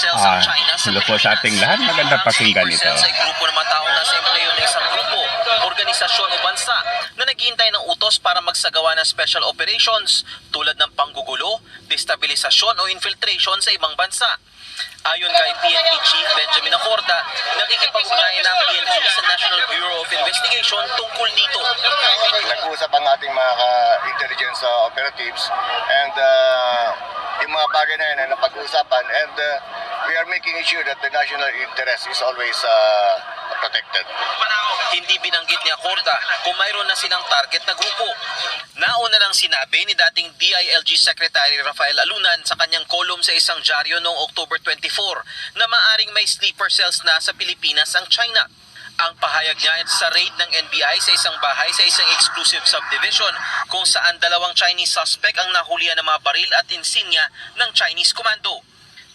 Hello po sa ating lahat. Maganda pakinggan ito. Sa grupo ng mga taong nasa empleyo ng isang grupo, organisasyon o bansa na naghihintay ng utos para magsagawa ng special operations tulad ng panggugulo, destabilisasyon o infiltration sa ibang bansa. Ayon kay PNP Chief Benjamin Acorda, nakikipag-ugnayan ng PNP sa National Bureau of Investigation tungkol dito. Nag-uusap ang ating mga intelligence operatives and yung mga bagay na yun ay napag-uusapan and we are making sure that the national interest is always protected. Hindi binanggit ni Acorda kung mayroon na silang target na grupo. Nauna nang sinabi ni dating DILG Secretary Rafael Alunan sa kanyang kolum sa isang dyaryo noong October 24 na maaring may sleeper cells na sa Pilipinas ang China. Ang pahayag niya sa raid ng NBI sa isang bahay sa isang exclusive subdivision kung saan dalawang Chinese suspect ang nahulihan ng mga baril at insignia ng Chinese Commando.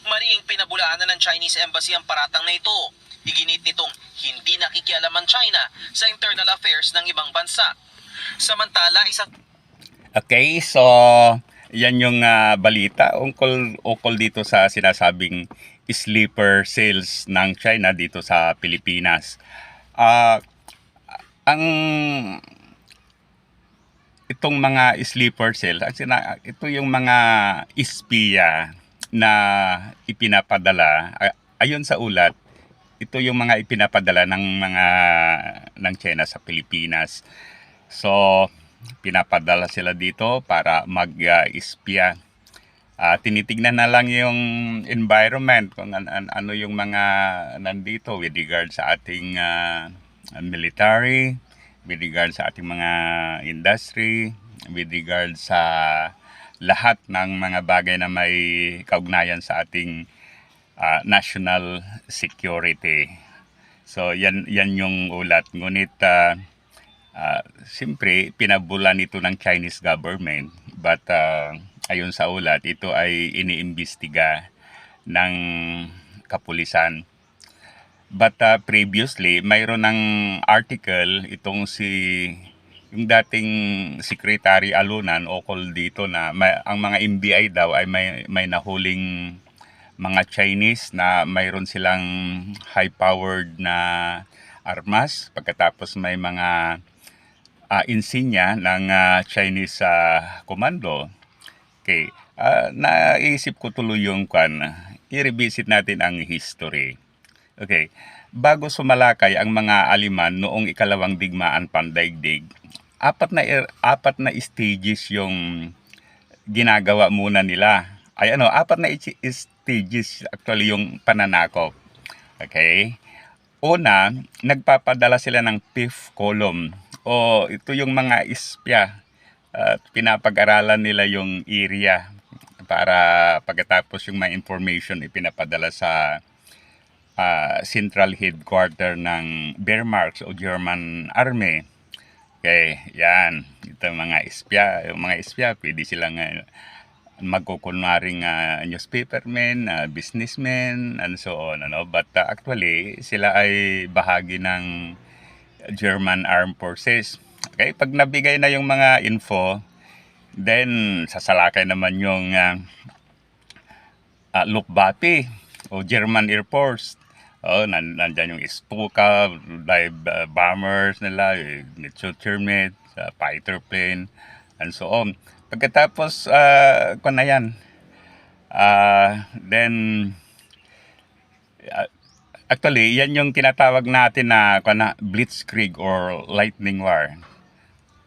Mariing pinabulaanan ng Chinese Embassy ang paratang na ito. Iginit nitong hindi nakikialam ang China sa internal affairs ng ibang bansa. Samantala, Okay, so yan yung balita ukol dito sa sinasabing sleeper cells ng China dito sa Pilipinas. Itong mga sleeper cell, ito yung mga espiya na ipinapadala ayon sa ulat. Ito yung mga ipinapadala ng China sa Pilipinas. So pinapadala sila dito para mag-espiya. Tinitignan na lang yung environment kung ano yung mga nandito with regard sa ating military, with regard sa ating mga industry, with regard sa lahat ng mga bagay na may kaugnayan sa ating national security. So yan yung ulat. Ngunit siyempre pinabulan ito ng Chinese government, but ayon sa ulat, ito ay iniimbestiga ng kapulisan. But previously, mayroon ng article itong yung dating Secretary Alunan ukol dito na ang mga NBI daw ay may nahuling mga Chinese na mayroon silang high-powered na armas, pagkatapos may mga insignia ng Chinese Commando. Okay, naisip ko tuloy yung i-revisit natin ang history. Okay, bago sumalakay ang mga Aliman noong ikalawang digmaan pandaigdig, apat na stages yung ginagawa muna nila. Apat na stages actually yung pananakop. Okay? Una, nagpapadala sila ng fifth column o ito yung mga espiya. Pinapag-aralan nila yung area para pagkatapos yung may information ipinapadala sa central headquarter ng Wehrmacht o German Army. Okay, yan. Ito mga espiya. Yung mga espiya, pwede silang magkukunwaring newspapermen, businessmen, and so on. But actually, sila ay bahagi ng German Armed Forces. Okay, pag nabigay na yung mga info, then sasalakay naman yung Luftwaffe o German Air Force. Nandyan yung Stuka, live bombers nila, Mitsubishi, fighter plane, and so on. Pagkatapos, then actually, yan yung tinatawag natin na blitzkrieg or lightning war.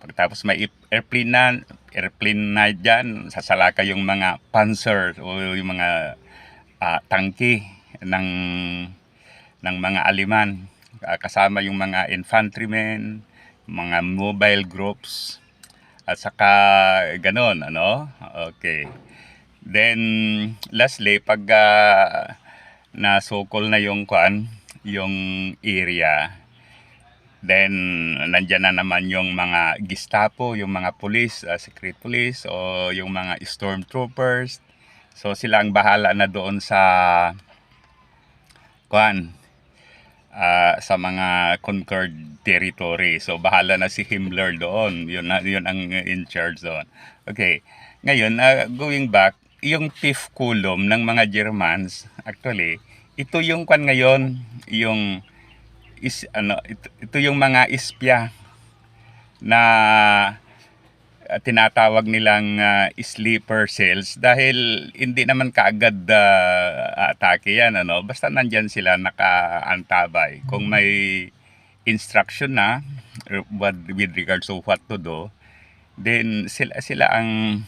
Pagkatapos may airplane na dyan, sasalaka yung mga panzer o yung mga tangke ng mga Aliman. Kasama yung mga infantrymen, mga mobile groups, at saka ganon, Okay. Then, lastly, pag nasukol na yung area, then nandyan na naman yung mga Gestapo, yung mga police, secret police, o yung mga stormtroopers. So sila ang bahala na doon sa sa mga conquered territory. So bahala na si Himmler doon. Yun ang in charge doon. Okay. Ngayon, going back, yung fifth column ng mga Germans, actually, ito yung kwan ngayon, yung ito yung mga espya na tinatawag nilang sleeper cells dahil hindi naman kaagad atake yan, ano, basta nandyan sila nakaantabay. Kung may instruction na with regards to what to do, then sila ang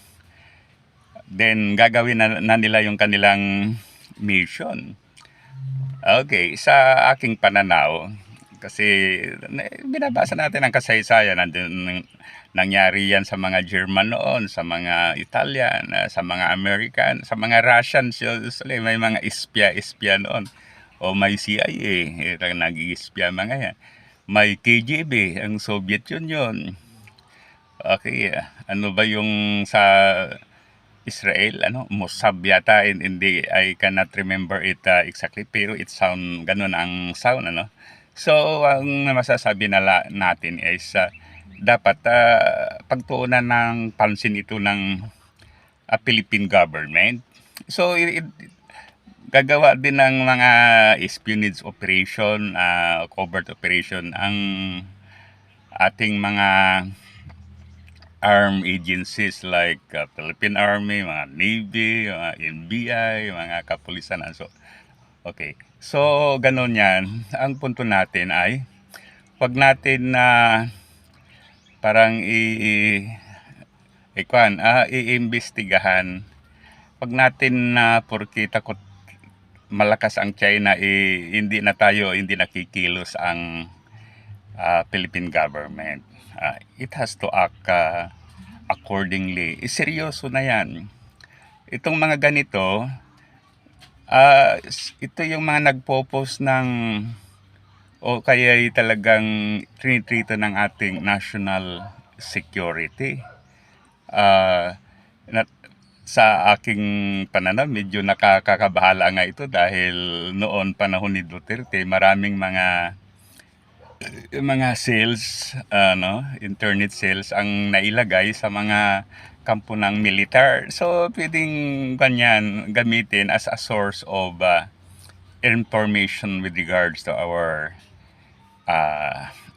gagawin na nila yung kanilang mission. Okay, sa aking pananaw, kasi binabasa natin ang kasaysayan, nangyari yan sa mga German noon, sa mga Italian, sa mga American, sa mga Russians, usually may mga espya noon. O may CIA, nag-i-espya mga yan. May KGB, ang Soviet Union. Okay, ano ba yung sa Israel, Mossad yata, hindi, I cannot remember it exactly, pero it sound, ganun ang sound, So, ang masasabi natin is, dapat pagtuunan ng pansin ito ng Philippine government. So, gagawa din ng mga espionage operation, covert operation, ang ating mga armed agencies like Philippine Army, mga Navy, mga NBI, mga kapulisan. So, okay. So, ganun yan. Ang punto natin ay, wag natin na parang iimbestigahan. Wag natin na porque takot malakas ang China, hindi nakikilos ang Philippine government. It has to act accordingly. Seryoso na yan. Itong mga ganito, ito yung mga nagpo-post ng o kaya talagang trinitrito ng ating national security. Sa aking pananaw, medyo nakakakabahala nga ito dahil noon panahon ni Duterte, maraming mga sales, internet sales ang nailagay sa mga kampo ng militar. So, pwedeng ganyan gamitin as a source of information with regards to our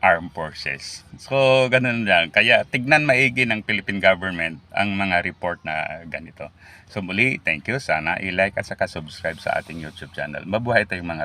armed forces. So, ganun lang. Kaya, tignan maigi ng Philippine government ang mga report na ganito. So, muli, thank you. Sana i-like at saka subscribe sa ating YouTube channel. Mabuhay tayong mga